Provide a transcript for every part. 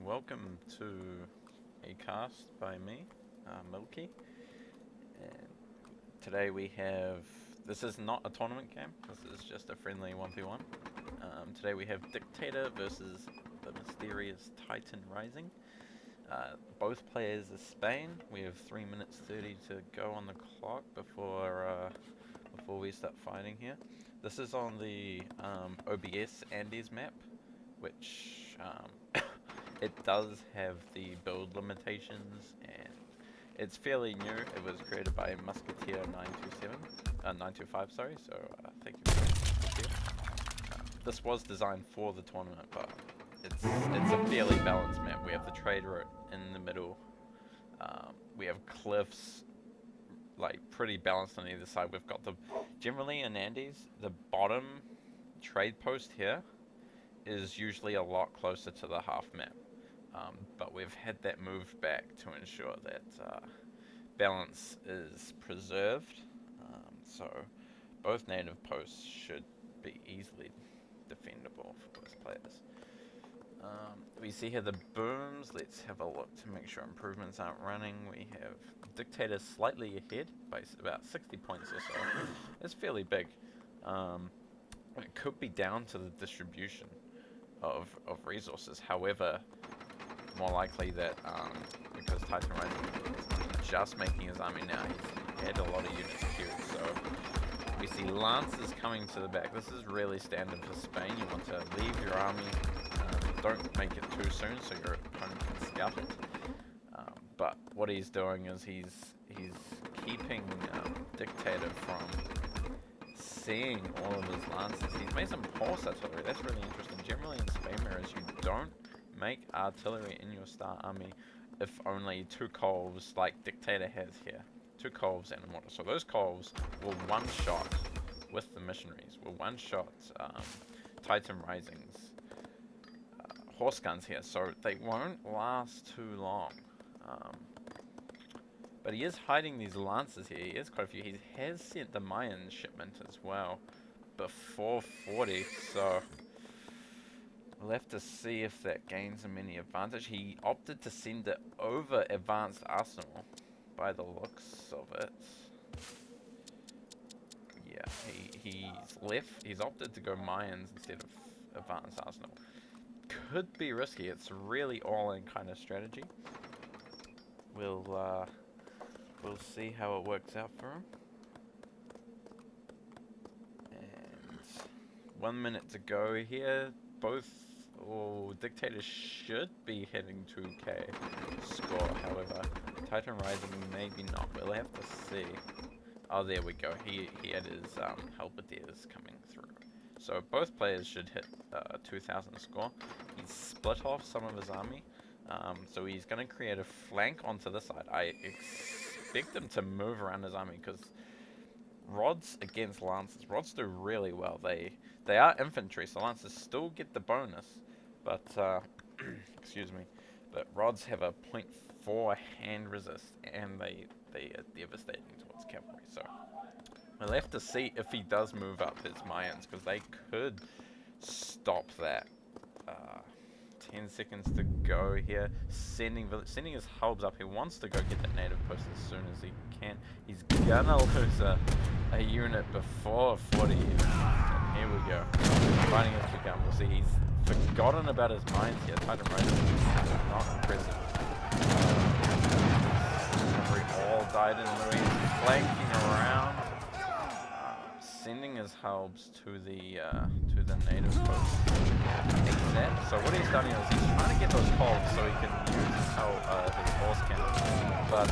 welcome to a cast by me, Milky. And today we have, this is not a tournament game, this is just a friendly 1v1. Today we have Dictator versus the mysterious TitanRising. Both players are Spain. We have 3 minutes 30 to go on the clock before we start fighting here. This is on the OBS Andes map, which it does have the build limitations, and it's fairly new. It was created by Musketeer 925, sorry. So thank you very much. This was designed for the tournament, but it's a fairly balanced map. We have the trade route in the middle. We have cliffs, like pretty balanced on either side. We've got generally in Andes, the bottom trade post here is usually a lot closer to the half map. But we've had that moved back to ensure that balance is preserved. So both native posts should be easily defendable for both players. We see here the booms. Let's have a look to make sure improvements aren't running. We have Dictator slightly ahead by about 60 points or so. It's fairly big. It could be down to the distribution of resources. However, more likely that because TitanRising is just making his army now, he's had a lot of units queued. So we see Lancers coming to the back. This is really standard for Spain. You want to leave your army. Don't make it too soon so your opponent can scout it. But what he's doing is he's keeping Dictator from seeing all of his Lancers. He's made some horse artillery. That's really interesting. Generally in Spain mirrors, you don't make artillery in your star army if only 2 Colves, like Dictator has here. 2 Colves and a mortar. So those Colves will one-shot with the missionaries. Will one-shot TitanRising's horse guns here. So they won't last too long. But he is hiding these Lancers here. He has quite a few. He has sent the Mayan shipment as well before 40. So we'll have to see if that gains him any advantage. He opted to send it over Advanced Arsenal by the looks of it. Yeah, he's opted to go Mayans instead of Advanced Arsenal. Could be risky. It's really all-in kind of strategy. We'll see how it works out for him. And 1 minute to go here. Both Dictators should be hitting 2k score. However, TitanRising maybe not. We'll have to see. Oh, there we go. He had his halberdiers coming through. So both players should hit 2000 score. He's split off some of his army. So he's going to create a flank onto this side. I expect him to move around his army because rods against Lancers. Rods do really well. They are infantry, so Lancers still get the bonus. But, excuse me, but rods have a 0.4 hand resist, and they are devastating towards cavalry. So we'll have to see if he does move up his Mayans, because they could stop that. 10 seconds to go here. Sending his hubs up. He wants to go get that native post as soon as he can. He's gonna lose a unit before 40. Here we go. Fighting a kick gun. We'll see. He's forgotten about his mines here. TitanRising is not impressive. All died in Louis. Flanking around. Sending his halbs to the native post. So what he's done is he's trying to get those calls so he can use his horse cannon. But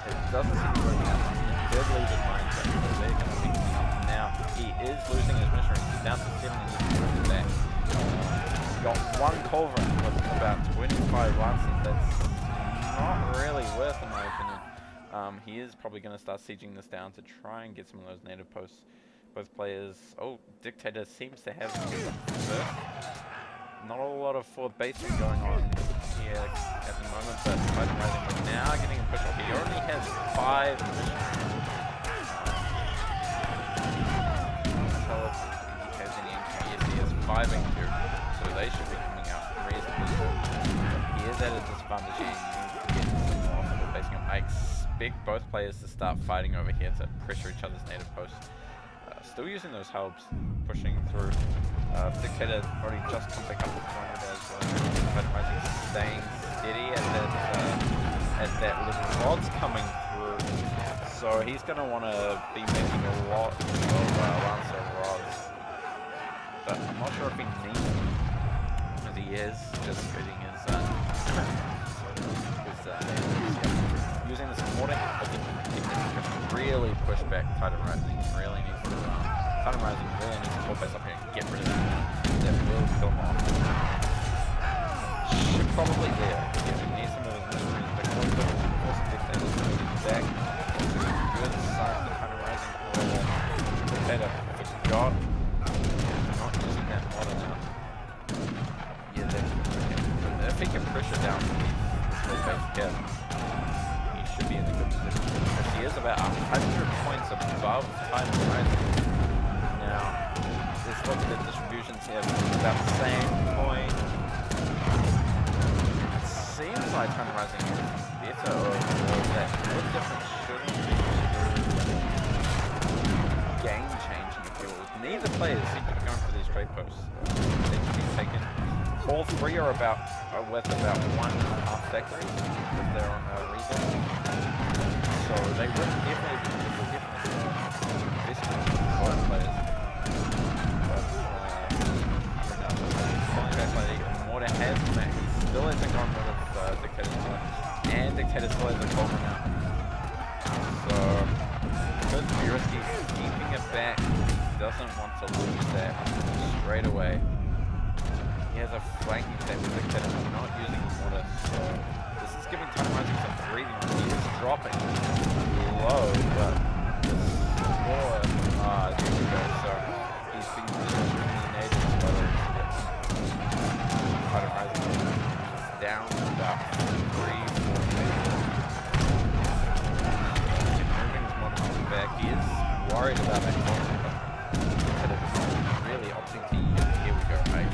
it doesn't seem to work out. He did leave his mindset, so they're going to be now. He is losing his missionary. He's down to 7 and he's moving back. He's got 1 culverin with about 25 Lancers. That's not really worth, in my opinion. He is probably going to start sieging this down to try and get some of those native posts. Both players. Oh, Dictator seems to have not a lot of forward basing going on here at the moment, but TitanRising is now getting a push off. He already has 5 missionaries. Tell us if he has any income. Yes, he has 5 income, so they should be coming out reasonably soon. He is at a disadvantage here. You need to get some more for basing him. I expect both players to start fighting over here to pressure each other's native posts. Still using those helps, pushing through. Dictator already just come back up to 200 as TitanRising staying steady at that little rod's coming through. So he's going to want to be making a lot of Lancer rods. But I'm not sure if he needs them, as he is just fitting his using this mortar. I think he can really push back TitanRising. Really needs to TitanRising really needs to pull base up here and get rid of that. That will kill him off. Should probably there. Yeah, he needs to move his miseries, but also Dictator's moving back. Good sign for TitanRising. However, Dictator forgot not using that mortar now. Yeah, if he can pressure down this base here, he should be in a good position. If he is about 100 points above TitanRising. Now, let's look at the distributions here. About the same point. It seems like TitanRising is better, or that what difference shouldn't be game changing, if you will. Neither players seem to be going for these trade posts. They can be taken. All three are worth about 1.5 factories if they're on a rebuild. So they would definitely both players. Mortar has him, he still hasn't gone rid of Dictator's Mortar, and Dictator still hasn't called him out. So, could be risky keeping it back. He doesn't want to lose that straight away. He has a flanking attack with Dictator not using his mortar, so this is giving TitanRising some breathing room. He is dropping low, but the score, there we go. So, he's been shooting the natives, whether it's TitanRising is down to about 3-4 meters. Moving his mortar to the back. He is worried about that corner, but instead of really opting to use it, here we go, right?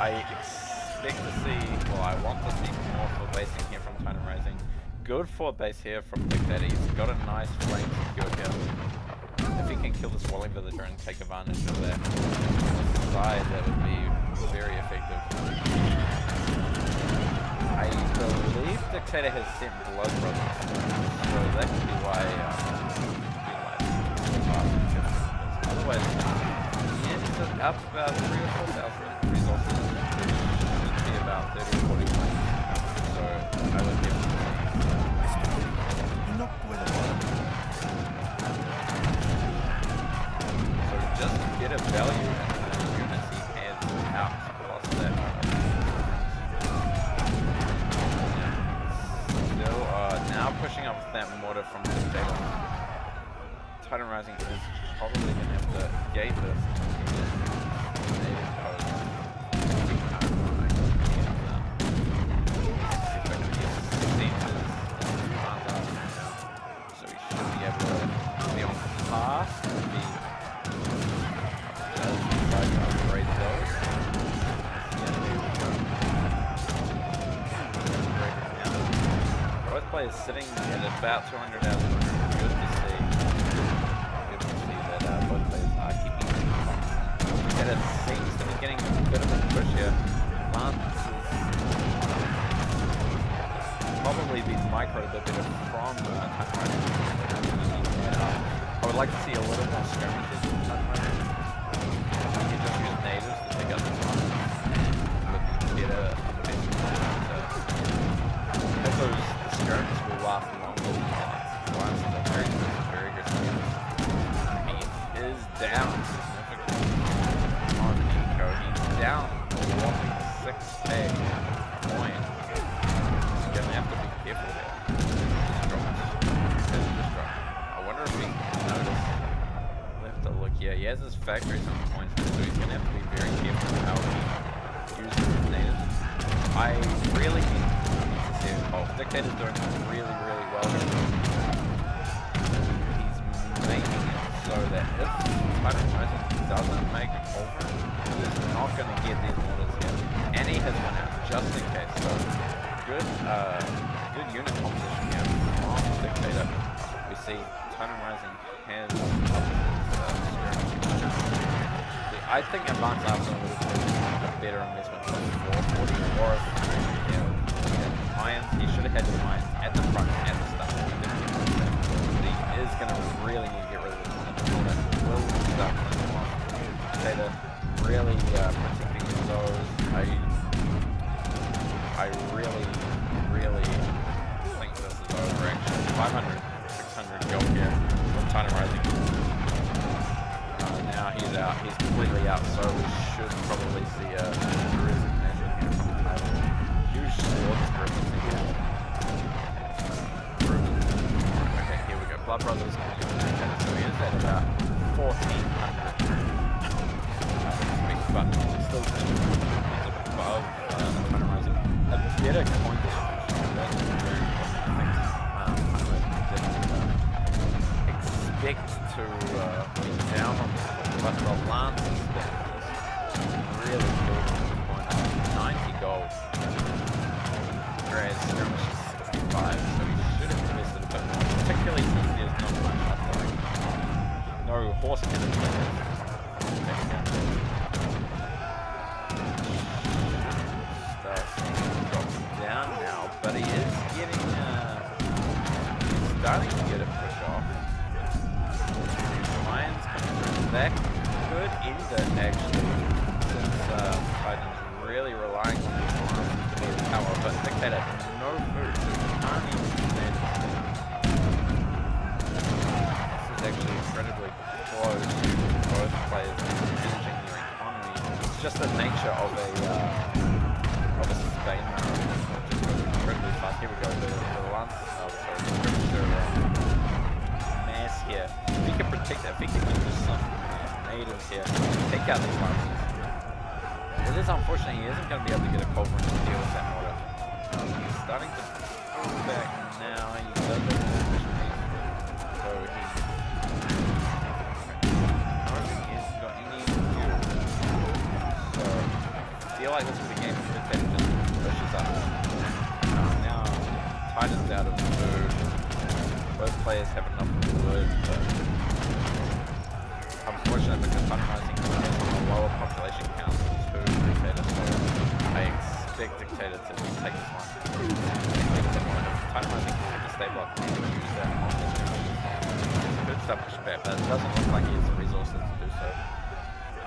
I expect to see, well, I want to see more for basing here from TitanRising. Good for base here from Dictator. He's got a nice flank secured here. If he can kill this Walling Villager and take advantage of that side, that would be very effective. I believe Dictator has sent Blood Brothers, so that could be why otherwise, he ends up about 3,000 or 4,000 resources. It should be about 30 or 40 points. So I would give him so just get a value in the units he has out plus that. Still now pushing up with that mortar from the table. TitanRising is probably going to have to gate this. So he should be able to be on path to be try to upgrade those. Both players sitting at about 200 out of 100. Good to see. Good to see that both players are keeping it. That it seems to be getting a bit of a push here. Lance is probably been microed a bit better from TitanRising. I would like to see a little more skirmishes from TitanRising. You can just use natives to take out the front with better as those skirmishes will last longer than Lance is a very good skirmish. He is down significantly on Eco. He's down a whopping 6k point. Gonna have to be careful there. I wonder if he can notice. We'll have to look. Yeah, he has his factories on the points, so he's gonna have to be very careful how he uses his natives. I really need to see it. Oh, Dictator's doing really well here. He's making it so that if TitanRising doesn't make a culvert, he's not going to get these mortars here. And he has one out, just in case. So good unit composition here from Dictator. We see TitanRising has I think Advanced Arsenal would have been a better investment for 440 or if irons. He should have had his irons at the front at the start. He didn't get that. But he is going to really need to get rid of this. And the opponent will start playing him off. Dictator really protecting his those. I really think this is over actually. 500, 600 gold here from TitanRising. Now he's out, he's completely out, so we should probably see a resignation here from Titan. Huge sword discrepancy here. Okay, here we go. Blood Brothers coming in, so he is at about 1400. But still above TitanRising. A better coin distribution, that's very important. I think didn't expect to be down on this. But the lance is really good on 90 gold. Whereas skirmish is 65, so he should have invested a bit more, particularly since there's not much like no horse cannon players. Drops down now, but he is getting starting to get it pushed off. Lions coming through that. Could end it actually, since Titan's really relying on these lines to be the power, but Dictator no food, so he can't even stand it. This is actually incredibly close. Both players managing their economy. It's just the nature of a Spain just goes incredibly fast. Here we go, the lance, mass here. If he can protect that, if he can use some natives here, take out these lances. It is unfortunate he isn't going to be able to get a culvert to deal with that mortar. He's starting to pull back now. He does have a position so I don't think he's got any fuel. So I feel like this is a game for Dictator just pushes up. Now Titan's out of food. Both players have enough wood, but unfortunate because TitanRising has a lower population count to Dictator, so I expect Dictator to take this one. TitanRising can just stay blocked and use that on this one. Could start pushing back, but it doesn't look like he has the resources to do so.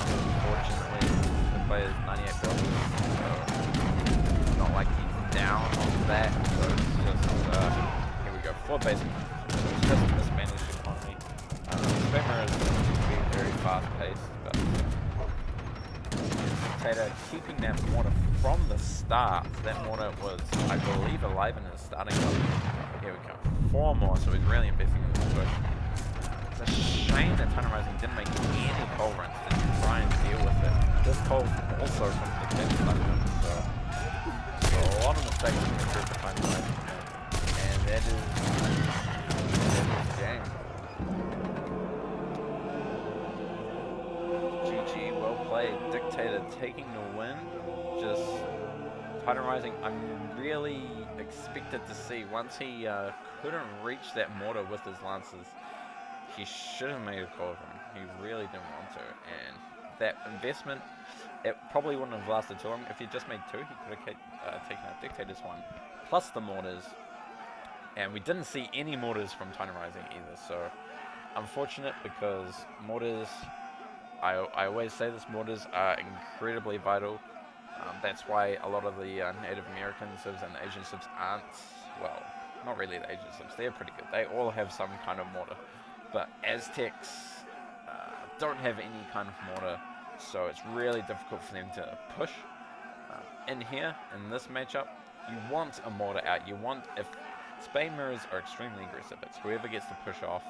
Unfortunately, the player's 98 build, so it's not like he's down on that, so it's just, here we go, 4 basic. So it's just a mismanaged economy. Spammer is very fast paced, but Dictator keeping that mortar from the start. That mortar was, I believe, alive in his starting level. Here we go. 4 more, so he's really investing in this push. It's a shame that TitanRising didn't make any coal runs to try and deal with it. This coal also from Dictator's starting so a lot of mistakes in the group for TitanRising. And that is the game. GG, well played. Dictator taking the win. Just TitanRising, I'm really expected to see once he couldn't reach that mortar with his lances. He should have made a call of him. He really didn't want to, and that investment, it probably wouldn't have lasted too long. If he just made 2, he could have taken out Dictator's one, plus the mortars. And we didn't see any mortars from TitanRising either, so unfortunate because mortars, I always say this, mortars are incredibly vital. That's why a lot of the Native American civs and the Asian civs aren't, well, not really the Asian civs, they're pretty good. They all have some kind of mortar. But Aztecs don't have any kind of mortar, so it's really difficult for them to push. In here, in this matchup, you want a mortar out. You want, if Spain mirrors are extremely aggressive, it's whoever gets to push off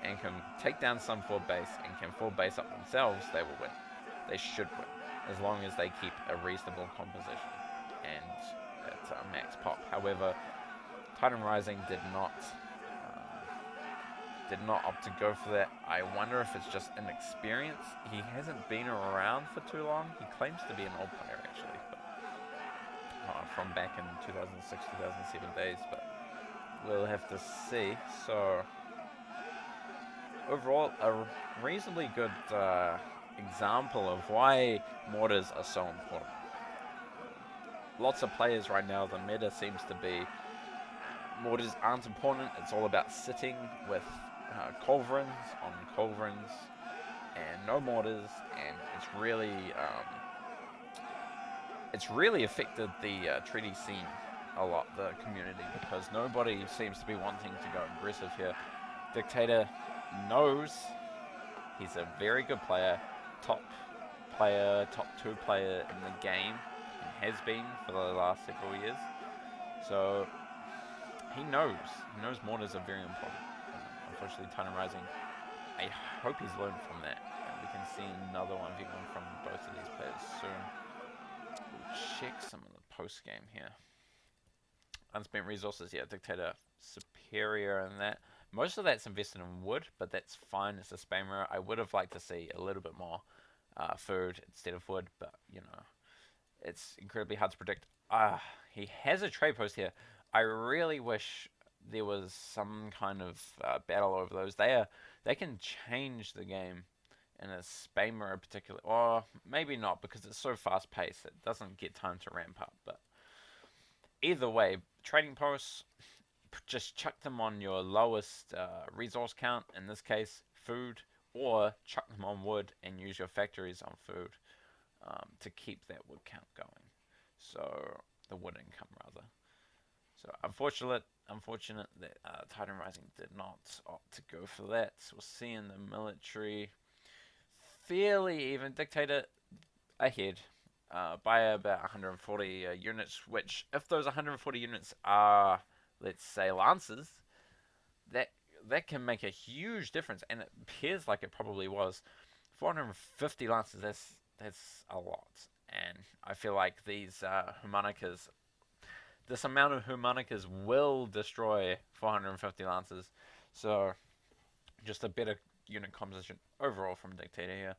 and can take down some forward base and can forward base up themselves, they will win. They should win, as long as they keep a reasonable composition and at max pop. However, TitanRising did not did not opt to go for that. I wonder if it's just inexperience. He hasn't been around for too long. He claims to be an old player actually, but from back in 2006, 2007 days, but we'll have to see. So overall, a reasonably good example of why mortars are so important. Lots of players right now, the meta seems to be mortars aren't important. It's all about sitting with culverins on culverins and no mortars, and it's really affected the treaty scene a lot, the community, because nobody seems to be wanting to go aggressive here. Dictator knows he's a very good player, top 2 player in the game, and has been for the last several years. So he knows mortars are very important. Unfortunately, TitanRising, I hope he's learned from that, and we can see another 1v1 from both of these players soon. We'll check some of the post game here. Unspent resources, yeah, Dictator superior in that. Most of that's invested in wood, but that's fine. It's a spammer. I would have liked to see a little bit more food instead of wood, but you know, it's incredibly hard to predict. He has a trade post here. I really wish there was some kind of battle over those. They can change the game in a spammer in particular, or maybe not, because it's so fast paced it doesn't get time to ramp up. But either way, trading posts, just chuck them on your lowest resource count, in this case food, or chuck them on wood and use your factories on food to keep that wood count going. So the wood income rather. So unfortunate that TitanRising did not opt to go for that. So we'll see in the military, fairly even. Dictator ahead by about 140 units, which if those 140 units are, let's say, lancers, that can make a huge difference, and it appears like it probably was. 450 lancers, that's a lot, and I feel like these Humanicas, this amount of Humanicas will destroy 450 lancers, so just a better unit composition overall from Dictator here.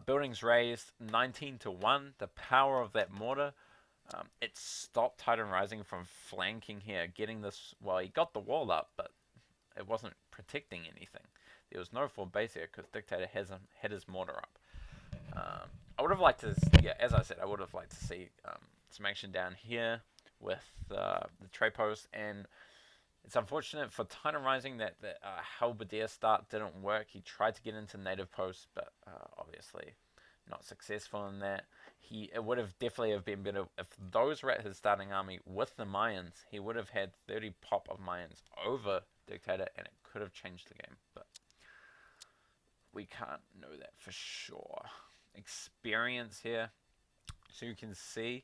Buildings raised 19 to 1. The power of that mortar, it stopped TitanRising from flanking here, getting this. Well, he got the wall up, but it wasn't protecting anything. There was no full base here because Dictator had his mortar up. I would have liked to, yeah, as I said, I would have liked to see some action down here with the trade post, and it's unfortunate for TitanRising that the Halberdier start didn't work. He tried to get into native posts, but obviously not successful in that. It would have definitely have been better if those were at his starting army with the Mayans. He would have had 30 pop of Mayans over Dictator, and it could have changed the game, but we can't know that for sure. Experience here, so you can see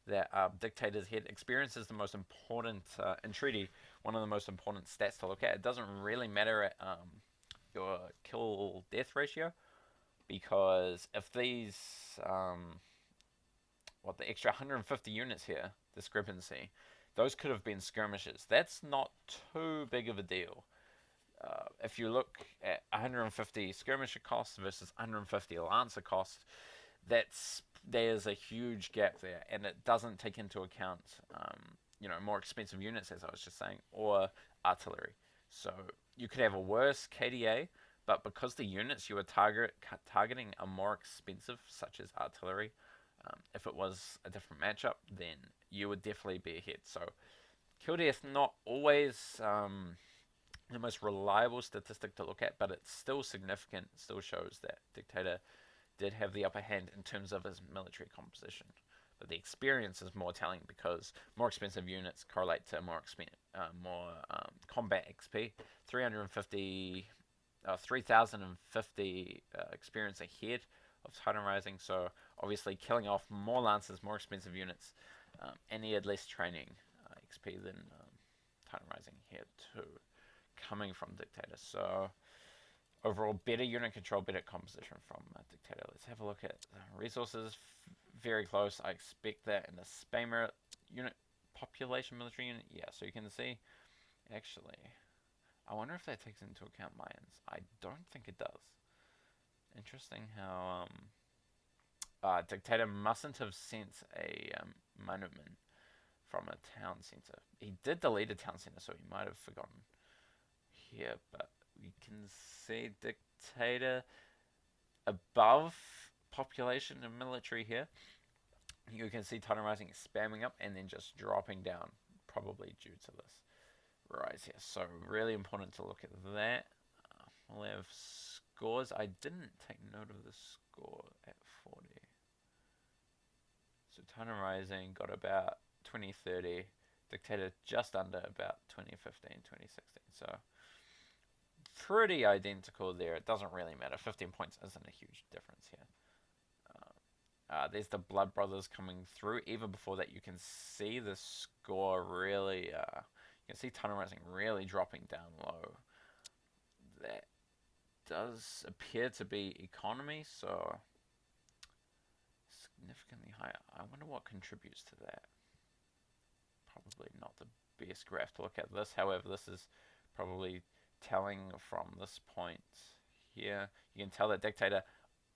that Dictator's head. Experience is the most important in Treaty. One of the most important stats to look at. It doesn't really matter at your kill death ratio, because if these the extra 150 units here, discrepancy, those could have been skirmishes. That's not too big of a deal. If you look at 150 skirmisher costs versus 150 lancer costs, there's a huge gap there, and it doesn't take into account more expensive units, as I was just saying, or artillery. So you could have a worse KDA, but because the units you were targeting are more expensive, such as artillery, if it was a different matchup, then you would definitely be ahead. So kill death, not always the most reliable statistic to look at, but it's still significant. It still shows that Dictator did have the upper hand in terms of his military composition. But the experience is more telling, because more expensive units correlate to more combat XP. 3,050 experience ahead of TitanRising, so obviously killing off more lancers, more expensive units, and he had less training XP than TitanRising here too, coming from Dictator. So overall, better unit control, better composition from Dictator. Let's have a look at resources. Very close. I expect that in the spammer unit population, military unit. Yeah, so you can see, actually, I wonder if that takes into account Mayans. I don't think it does. Interesting how Dictator mustn't have sent a monument from a town center. He did delete a town center, so he might have forgotten here, but we can see Dictator above population and military here. You can see TitanRising spamming up and then just dropping down, probably due to this rise here. So really important to look at that. We'll have scores. I didn't take note of the score at 40. So TitanRising got about 2030. Dictator just under about 2015, 2016. So pretty identical there. It doesn't really matter. 15 points isn't a huge difference here. There's the Blood Brothers coming through. Even before that, you can see the score really... you can see TitanRising really dropping down low. That does appear to be economy, so significantly higher. I wonder what contributes to that. Probably not the best graph to look at this. However, this is probably telling from this point here. You can tell that Dictator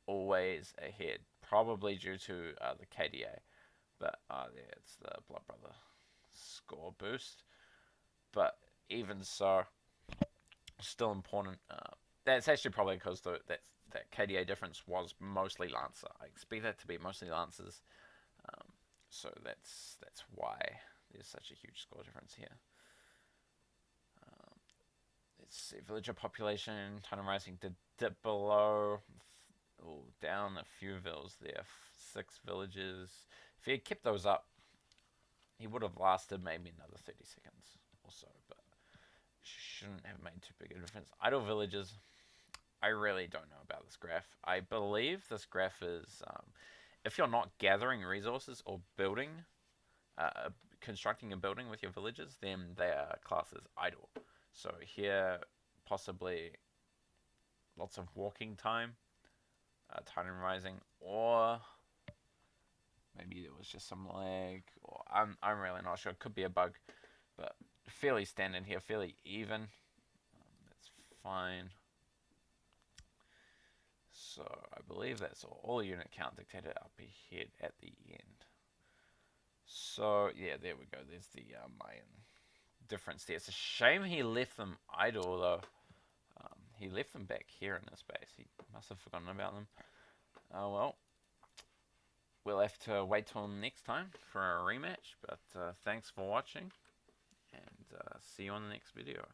always ahead, probably due to the KDA. But there, it's the Blood Brother score boost. But even so, still important. That's actually probably because that KDA difference was mostly Lancer. I expect that to be mostly Lancers. So that's why there's such a huge score difference here. Let's see, villager population, TitanRising did dip below. Down a few vills there, 6 villages. If he had kept those up, he would have lasted maybe another 30 seconds or so, but shouldn't have made too big a difference. Idle villages, I really don't know about this graph. I believe this graph is, if you're not gathering resources or building, constructing a building with your villages, then they are classed as idle. So here, possibly lots of walking time. TitanRising, or maybe there was just some lag, or I'm really not sure. It could be a bug, but fairly standard here, fairly even. That's fine. So I believe that's all unit count Dictator up ahead at the end. So yeah, there we go. There's the Mayan difference there. It's a shame he left them idle though. He left them back here in this base. He must have forgotten about them. Oh well. We'll have to wait till next time for a rematch. But thanks for watching. And see you on the next video.